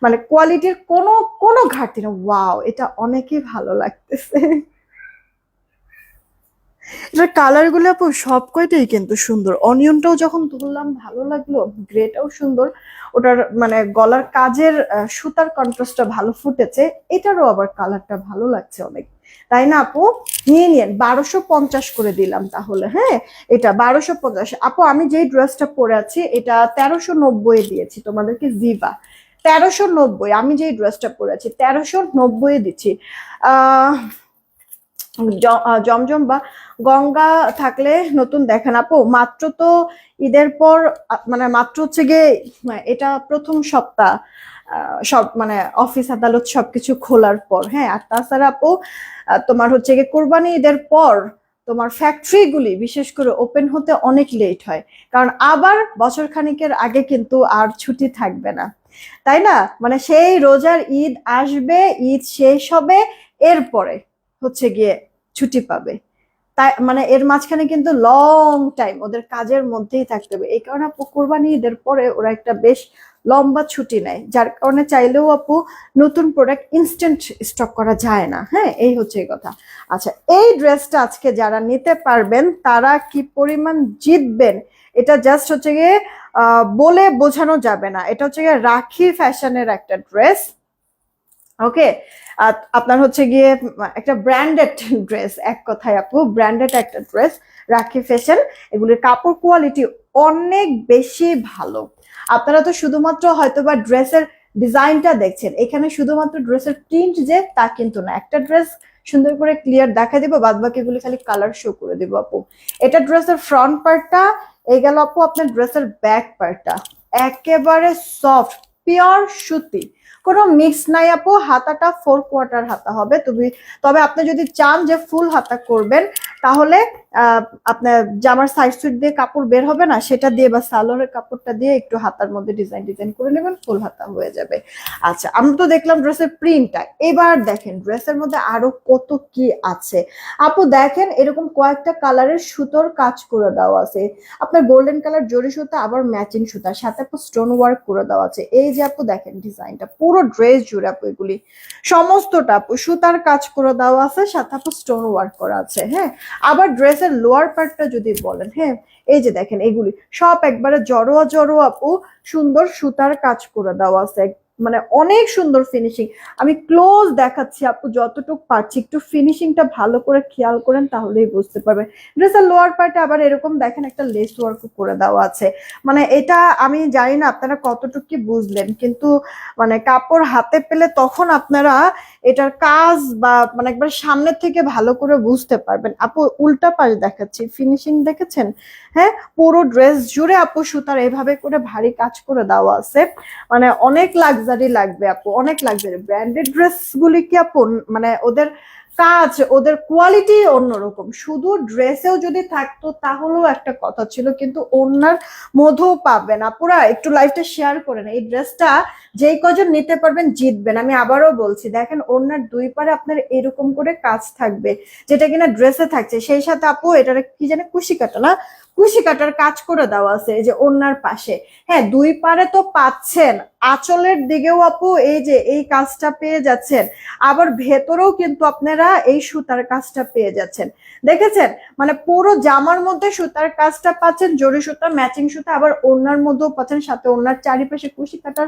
মানে কোয়ালিটির কোনো কোনো ঘাটতি না। ওয়াও, এটা অনেকই ভালো লাগতেছে। এটার কালার গুলো আপু সব কয়টাই কিন্তু সুন্দর। অনিয়নটাও যখন তুললাম ভালো লাগলো, গ্রেটাও সুন্দর, ওটার মানে গলার কাজের সুতার কন্ট্রাস্টটা ভালো ফুটেছে, এটারও আবার কালারটা ভালো লাগছে অনেক, তাই না আপু? নিয়ে নিন, 1250 করে দিলাম তাহলে। হ্যাঁ এটা 1250 আপু। আমি যেই ড্রেসটা পরে আছি এটা 1390 দিয়েছি তোমাদেরকে, জিবা 1390। আমি যেই ড্রেসটা পরে আছি 1390 দিচ্ছি। আহ জমজম বা গঙ্গা থাকলে নতুন দেখেন আপু, মাত্র তো ঈদের পর মানে মাত্র হচ্ছে গিয়ে এটা প্রথম সপ্তাহ, সব মানে অফিস আদালত সবকিছু খোলার পর। হ্যাঁ আর তাছাড়া আপু তোমার হচ্ছে গিয়ে কোরবানি ঈদের পর তোমার ফ্যাক্টরি গুলি বিশেষ করে ওপেন হতে অনেক লেট হয়, কারণ আবার বছর খানিকের আগে কিন্তু আর ছুটি থাকবে না, তাই না? মানে সেই রোজার ঈদ আসবে, ঈদ শেষ হবে, এরপরে হচ্ছে গিয়ে ছুটি পাবে, তাই মানে এর মাঝখানে কিন্তু লং টাইম ওদের কাজের মধ্যেই থাকতে হবে। এই কারণে আপু কোরবানি ঈদের পরে ওরা একটা বেশ লম্বা ছুটি নেয়, যার কারণে চাইলেও আপু নতুন প্রোডাক্ট ইনস্ট্যান্ট স্টক করা যায় না। হ্যাঁ এই হচ্ছে এই কথা। আচ্ছা এই ড্রেসটা আজকে যারা নিতে পারবেন তারা কি পরিমাণ জিতবেন এটা জাস্ট হচ্ছে গিয়ে বলে বোঝানো যাবে না। এটা হচ্ছে গিয়ে রাখি ফ্যাশনের একটা ড্রেস, ওকে? আপনার হচ্ছে গিয়ে একটা ব্র্যান্ডেড ড্রেস, এক কথায় আপু ব্র্যান্ডেড একটা ড্রেস, রাখি ফ্যাশন। এগুলির কাপড় কোয়ালিটি অনেক বেশি ভালো। আপনারা তো শুধুমাত্র হয়তোবা ড্রেসের ডিজাইনটা দেখছেন, এখানে শুধুমাত্র ড্রেসের প্রিন্ট যে তা কিন্তু না, একটা ড্রেস সুন্দর করে ক্লিয়ার দেখা দিব, বাদ বাকিগুলি খালি কালার শো করে দিব আপু। এটা ড্রেসের ফ্রন্ট পার্টটা, এই গেল আপু আপনার ড্রেসের ব্যাক পার্টটা, একেবারে সফট পিওর সুতি, কোনো মিক্স নাই আপু। হাতাটা 4/4 হাতা হবে, তবে আপনি যদি চান যে ফুল হাতা করবেন তাহলে আপনার জামার সাইড সুইট দিয়ে কাপড় বের হবে না, সেটা দিয়ে বা সালোয়ারের কাপড়টা দিয়ে একটু হাতার মধ্যে ডিজাইন করে নেবেন, ফুল হাতা হয়ে যাবে। আচ্ছা, আমরা তো দেখলাম ড্রেসের প্রিন্টটা, এবার দেখেন ড্রেসের মধ্যে আরো কত কি আছে আপু। দেখেন এরকম কয়েকটা কালারের সুতোর কাজ করে দেওয়া আছে, আপনার গোল্ডেন কালার জরি সুতা, আবার ম্যাচিং সুতা, সাথে আপু স্টোন ওয়ার্ক করে দেওয়া আছে। এই যে আপু দেখেন ডিজাইনটা পুরো ড্রেস জুড়ে আপু এগুলি সমস্তটা আপু সুতার কাজ করে দেওয়া আছে, সাথে আপু স্টোন ওয়ার্ক করা আছে। হ্যাঁ, আবার ড্রেসের লোয়ার পার্টটা যদি বলেন, হ্যাঁ এই যে দেখেন এগুলি সব একবারে জড়োয়া জড়োয়া আপু সুন্দর সুতার কাজ করে দেওয়া আছে, মানে অনেক সুন্দর ফিনিশিং। আমি ক্লোজ দেখাচ্ছি আপু যতটুকু পারছি, একটু ফিনিশিংটা ভালো করে খেয়াল করেন তাহলেই বুঝতে পারবেন। ড্রেসের লোয়ার পার্টে আবার এরকম দেখেন একটা লেস ওয়ার্ক করে দেওয়া আছে, মানে এটা আমি জানি না আপনারা কতটুকু কি বুঝলেন, কিন্তু মানে কাপড় হাতে পেলে তখন আপনারা এটার কাজ বা মানে একবার সামনের থেকে ভালো করে বুঝতে পারবেন। আপু উল্টা পাশ দেখাচ্ছি, ফিনিশিং দেখেছেন? হ্যাঁ, পুরো ড্রেস জুড়ে আপু সুতার এভাবে করে ভারী কাজ করে দেওয়া আছে, মানে অনেক লাক্সারি লাগবে আপু, অনেক লাক্সারি। ব্র্যান্ডেড ড্রেস গুলি কি আপু মানে ওদের কাজ, ওদের কোয়ালিটি অন্যরকম, শুধু ড্রেসেও যদি থাকতো তাহলেও একটা কথা ছিল, কিন্তু ওনার মধ্যেও পাবেন। আপুরা একটু লাইভটা শেয়ার করেন, এই ড্রেসটা যেই কজন নিতে পারবেন জিতবেন। আমি আবারও বলছি, দেখেন ওনার দুই পারে আপনার এরকম করে কাজ থাকবে, যেটা কিনা ড্রেসে থাকছে, সেই সাথে আপু এটার কি জানে কুশি কাটা না, কুশি কাটার কাজ করে দেওয়া আছে এই যে ওনার পাশে। হ্যাঁ, দুই পারে তো পাচ্ছেন, আঁচলের দিকেও আপু এই যে এই কাজটা পেয়ে যাচ্ছেন, আবার ভেতরেও কিন্তু আপনারা এই সুতার কাজটা পেয়ে যাচ্ছেন। দেখেছেন, মানে পুরো জামার মধ্যে সুতার কাজটা পাচ্ছেন, জরি সুতা, ম্যাচিং সুতা, আবার ওড়নার মধ্যেও পাচ্ছেন, সাথে ওড়নার চারিপাশে কুশি কাটার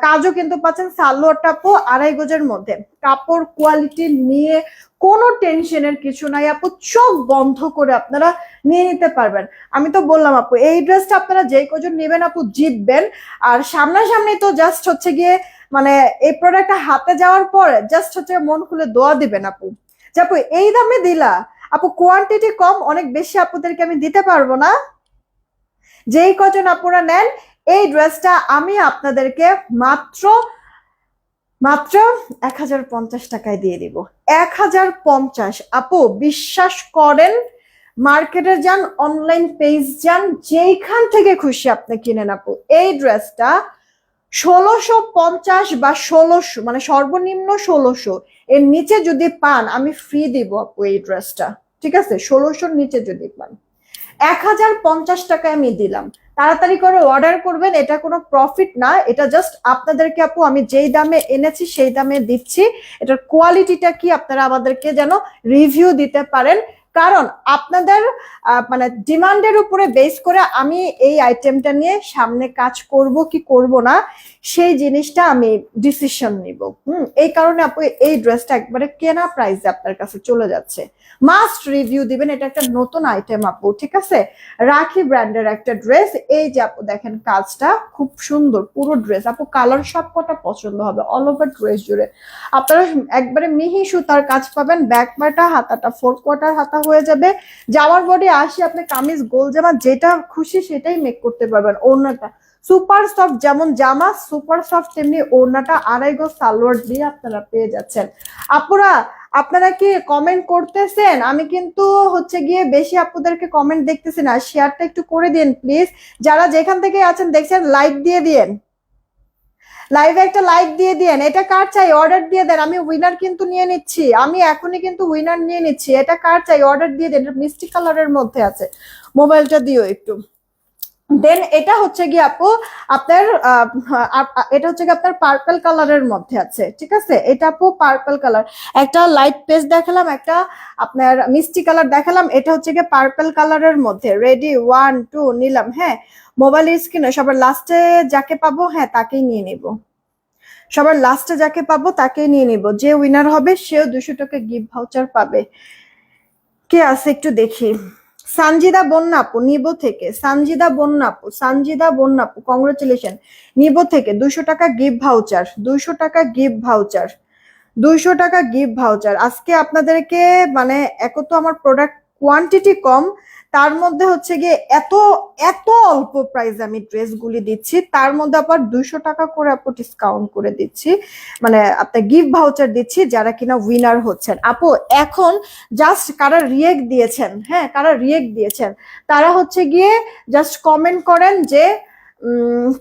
কাজও কিন্তু পাচ্ছেন। সালোয়ারটা আপু 2.5 গজের মধ্যে, কাপড় কোয়ালিটি নিয়ে কোনো টেনশনের কিছু নাই আপু, চোখ বন্ধ করে আপনারা নিয়ে নিতে পারবেন। আমি তো বললাম আপু এই ড্রেসটা আপনারা যেই কজন নেবেন আপু জিতবেন। আর সামনাসামনি তো জাস্ট হচ্ছে গিয়ে মানে এই প্রোডাক্টটা হাতে যাওয়ার পর জাস্ট হচ্ছে মন খুলে দোয়া দিবেন আপু, যে আপু এই দামে দিলা। আপু কোয়ান্টিটি কম, অনেক বেশি আপুদেরকে আমি দিতে পারবো না। যেই কজন আপুরা নেন এই ড্রেসটা আমি আপনাদেরকে মাত্র মাত্র 1050 টাকায় দিয়ে দিব, 1050। আপু বিশ্বাস করেন, মার্কেটে যান, অনলাইন পেজ যান, যেইখান থেকে খুশি আপনি কিনেন আপু, এই ড্রেসটা 1650 বা 1600, মানে সর্বনিম্ন 1600, এর নিচে যদি পান আমি ফ্রি দিব আপু এই ড্রেসটা। ঠিক আছে, 1600-র নিচে যদি পান 1050 টাকায় আমি দিলাম। তাড়াতাড়ি করে অর্ডার করবেন, এটা কোনো প্রফিট না, এটা জাস্ট আপনাদেরকে আপু আমি যেই দামে এনেছি সেই দামে দিচ্ছি। এটার কোয়ালিটিটা কি আপনারা আমাদেরকে যেন রিভিউ দিতে পারেন, কারণ আপনাদের মানে ডিমান্ডের উপরে বেস করে আমি এই আইটেমটা নিয়ে সামনে কাজ করব কি করব না সেই জিনিসটা আমি ডিসিশন নিব। এই কারণে আপু এই ড্রেসটা একবারে কেনা প্রাইসে আপনার কাছে চলে যাচ্ছে, মাস্ট রিভিউ দিবেন। এটা একটা নতুন আইটেম আপু, ঠিক আছে, রাখি ব্র্যান্ডের একটা ড্রেস। এই যে আপু দেখেন কাজটা খুব সুন্দর, পুরো ড্রেস আপু কালার সব কটা পছন্দ হবে, অল ওভার ড্রেস জুড়ে আপনারা একবারে মিহি সুতার কাজ পাবেন। ব্যাক পার্টটা হাতাটা 4/4 হাতা হয়ে যাবে, জামার বডি আসি, আপনি কামিজ গোল জামা যেটা খুশি সেটাই মেক করতে পারবেন। ওড়নাটা সুপার সফট, যেমন জামা সুপার সফট তেমনি ওড়নাটা 2.5 গজ সালোয়ার দিয়ে আপনারা পেয়ে যাচ্ছেন। আপুরা আপনারা কি কমেন্ট করতেছেন? আমি কিন্তু হচ্ছে গিয়ে বেশি আপুদেরকে কমেন্ট দেখতেছি না, শেয়ারটা একটু করে দিন প্লিজ। যারা যেখান থেকে আছেন দেখছেন লাইক দিয়ে দিন, লাইভে একটা লাইক দিয়ে দিন। এটা কার চাই অর্ডার দিয়ে দেন, আমি উইনার কিন্তু নিয়ে নিচ্ছি, আমি এখনই কিন্তু উইনার নিয়ে নিচ্ছি। এটা কার চাই অর্ডার দিয়ে দেন, মিষ্টি কালারের মধ্যে আছে, মোবাইলটা দিও একটু। দেন এটা হচ্ছে কি আপু আপনার এটা হচ্ছে কি আপনার পার্পল কালারের মধ্যে আছে, ঠিক আছে, এটা আপু পার্পল কালার। একটা লাইট পেস্ট দেখালাম, একটা আপনার মিষ্টি কালার দেখালাম, এটা হচ্ছে কি পার্পল কালারের মধ্যে। রেডি 1 2 নিলাম। হ্যাঁ, মোবাইল স্ক্রিনে সবার লাস্টে যাকে পাবো হ্যাঁ তাকেই নিয়ে নিব, সবার লাস্টে যাকে পাবো তাকেই নিয়ে নিব। যে উইনার হবে সেও 200 টাকা গিফট ভাউচার পাবে। কে আছে একটু দেখি। সানজিদা বন্যা আপু নিবো থেকে, সানজিদা বন্যা আপু, সানজিদা বন্যা আপু, কংগ্রেচুলেশন। নিবো থেকে 200 টাকা গিফট ভাউচার, 200 টাকা গিফট ভাউচার, 200 টাকা গিফট ভাউচার। আজকে আপনাদেরকে মানে এক তো আমার প্রোডাক্ট কোয়ান্টিটি কম, তার মধ্যে হচ্ছে গিয়ে এত এত অল্প প্রাইসে আমি ড্রেসগুলি দিচ্ছি, তার মধ্যে আবার 200 টাকা করে আপু ডিসকাউন্ট করে দিচ্ছি, মানে আপনার গিফট ভাউচার দিচ্ছি যারা কিনা উইনার হচ্ছেন। আপু এখন জাস্ট কারা রিয়েক্ট দিয়েছেন, হ্যাঁ কারা রিয়েক্ট দিয়েছেন তারা হচ্ছে গিয়ে জাস্ট কমেন্ট করেন যে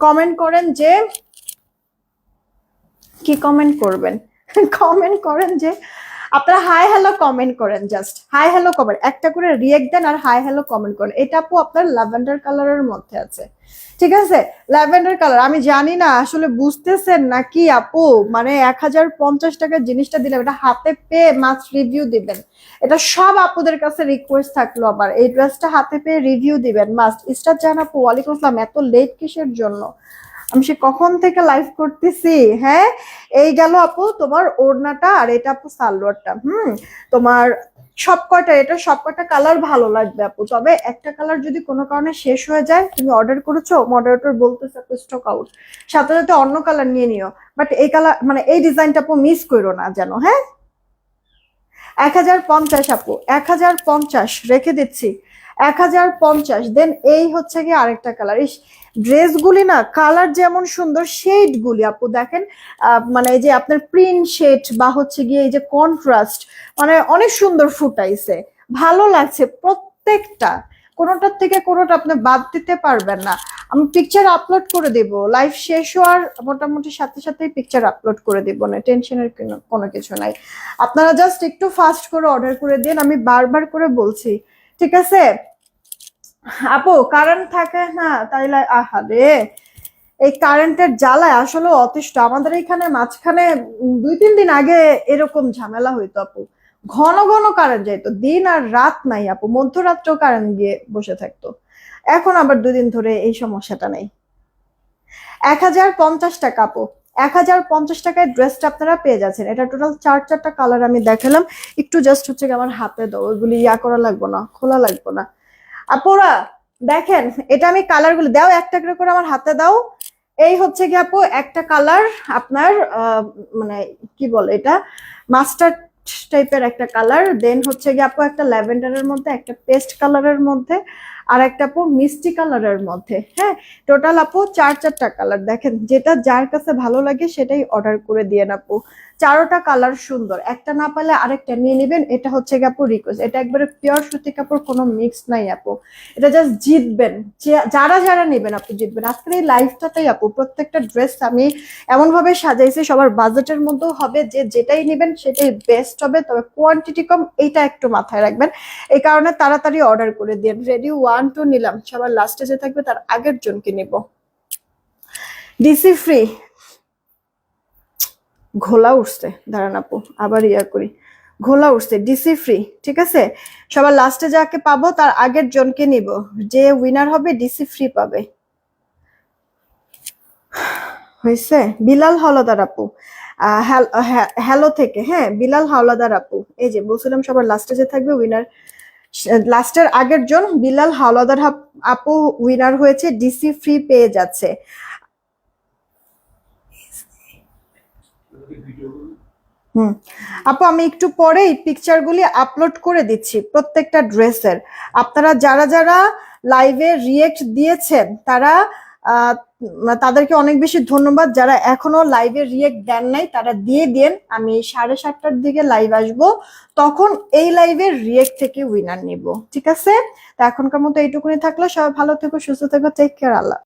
কমেন্ট করেন যে কি কমেন্ট করবেন কমেন্ট করেন যে আপনারা হাই হ্যালো কমেন্ট করেন, জাস্ট হাই হ্যালো কমেন্ট একটা করে রিয়েক্ট দেন আর হাই হ্যালো কমেন্ট করেন। এটা আপু আপনার ল্যাভেন্ডার কালারের মধ্যে আছে, ঠিক আছে ল্যাভেন্ডার কালার। আমি জানি না আসলে বুঝতেছেন নাকি আপু, মানে 1050 টাকার জিনিসটা দিলাম, এটা হাতে পেয়ে মাস্ট রিভিউ দিবেন। এটা সব আপুদের কাছে রিকোয়েস্ট থাকলো, আবার এই ড্রেসটা হাতে পেয়ে রিভিউ দিবেন মাস্ট। ইস্টার জান আপু ওয়ালাইকুম আসসালাম, এত লেট কিসের জন্য? আমি সে কখন থেকে লাইভ করতেছি। হ্যাঁ এই গেল আপু তোমার ওড়নাটা, আর এটা আপু সালোয়ারটা। তোমার সব কয়টা, এটা সব কয়টা কালার ভালো লাগবে আপু, তবে একটা কালার যদি কোনো কারণে শেষ হয়ে যায়, তুমি অর্ডার করেছো মডারেটর বলতেছে আপু স্টক আউট, সাথে সাথে অন্য কালার নিয়ে নিও, বাট এই কালার মানে এই ডিজাইনটা আপু মিস করো না যেন। হ্যাঁ 1050 আপু, 1050 রেখে দিচ্ছি, 1050। দেন এই হচ্ছে গিয়ে আরেকটা কালার। এই ড্রেসগুলি না কালার যেমন সুন্দর, শেড গুলি আপু দেখেন, মানে এই যে আপনার প্রিন্ট শেড বা হচ্ছে গিয়ে এই যে কন্ট্রাস্ট, মানে অনেক সুন্দর ফুটাইছে, ভালো লাগছে প্রত্যেকটা, কোনোটার থেকে কোনোটা আপনি বাদ দিতে পারবেন না। আমি পিকচার আপলোড করে দেব, লাইভ শেষ হওয়ার মোটামুটি সাথে সাথেই পিকচার আপলোড করে দেব, না টেনশনের কোনো কিছু নাই। আপনারা জাস্ট একটু ফাস্ট করে অর্ডার করে দিন, আমি বারবার করে বলছি, ঠিক আছে আপু? কারেন্ট থাকে না তাইলে আহারে, এই কারেন্টের জ্বালায় আসলে অতিষ্ঠ। আমাদের এখানে মাঝখানে 2-3 দিন আগে এরকম ঝামেলা হইতো আপু, ঘন ঘন কারেন্ট যাইতো, দিন আর রাত নাই আপু, মধ্যরাত্রেও কারেন্ট গিয়ে বসে থাকতো। এখন আবার 2 দিন ধরে এই সমস্যাটা নেই। 1050 টাকা আপু, 1050 টাকায় ড্রেসটা আপনারা পেয়ে যাচ্ছেন। এটা টোটাল 4টা কালার আমি দেখালাম, একটু জাস্ট হচ্ছে আমার হাতে দাও, ওইগুলি ইয়া করা লাগবে না, খোলা লাগবে না আপুরা। দেখেন এটা আমি কালার গুলো দাও, একটা করে আমার হাতে দাও। এই হচ্ছে কি আপু একটা কালার আপনার মানে কি বলে এটা, মাস্টার্ড টাইপের একটা কালার, দেন হচ্ছে গিয়ে আপু একটা ল্যাভেন্ডারের মধ্যে, একটা পেস্ট কালারের মধ্যে, আর একটা আপু মিষ্টি কালারের মধ্যে। হ্যাঁ টোটাল আপু 4টা কালার, দেখেন যেটা যার কাছে ভালো লাগে সেটাই অর্ডার করে দিয়ে আপু। 4টা কালার সুন্দর, একটা না পারলে আরেকটা নিয়ে নেবেন, এটা হচ্ছে গিয়ে আপু রিকোয়েস্ট। এটা একবারে পিওর সুতি কাপড়, কোনো মিক্স নাই আপু, এটা জাস্ট জিতবেন, যারা যারা নেবেন আপু জিতবেন। আজকের এই লাইফটাতেই আপু প্রত্যেকটা ড্রেস আমি এমন ভাবে সাজাইছি সবার বাজেটের মধ্যেও হবে, যে যেটাই নেবেন সেটাই বেস্ট হবে, তবে কোয়ান্টিটি কম, এইটা একটু মাথায় রাখবেন। এই কারণে তাড়াতাড়ি অর্ডার করে দিন। রেডি 1-2 নিলাম, সবার লাস্টে যে থাকবে তার আগের জনকে নিব। ডিসি ফ্রি, ঘোলা উঠছে, দাঁড়ান আপু আবার ইয়া করি, ঘোলা উঠছে, ডিসি ফ্রি, ঠিক আছে সবার লাস্টে যাকে পাবো তার আগের জনকে নিব, যে উইনার হবে ডিসি ফ্রি পাবে। হয়েছে বিলাল হাওলাদার আপু, হ্যালো থেকে, হ্যাঁ বিলাল হাওলাদার আপু, এই যে বলছিলাম সবার লাস্টে যে থাকবে উইনার, লাস্টের আগের জন বিলাল হাওলাদার আপু উইনার হয়েছে, ডিসি ফ্রি পেয়ে যাচ্ছে। আপু আমি একটু পরেই পিকচারগুলি আপলোড করে দিচ্ছি প্রত্যেকটা ড্রেসের। আপনারা যারা যারা লাইভে রিয়েক্ট দিয়েছেন তারা তাদেরকে অনেক বেশি ধন্যবাদ, যারা এখনো লাইভে রিয়েক্ট দেন নাই তারা দিয়ে দেন। আমি 7:30টার দিকে লাইভ আসবো, তখন এই লাইভের রিয়েক্ট থেকে উইনার নিব, ঠিক আছে? তো এখনকার মতো এইটুকুনি থাকলো, সবাই ভালো থেকো, সুস্থ থেকো, টেক কেয়ার, আল্লাহ।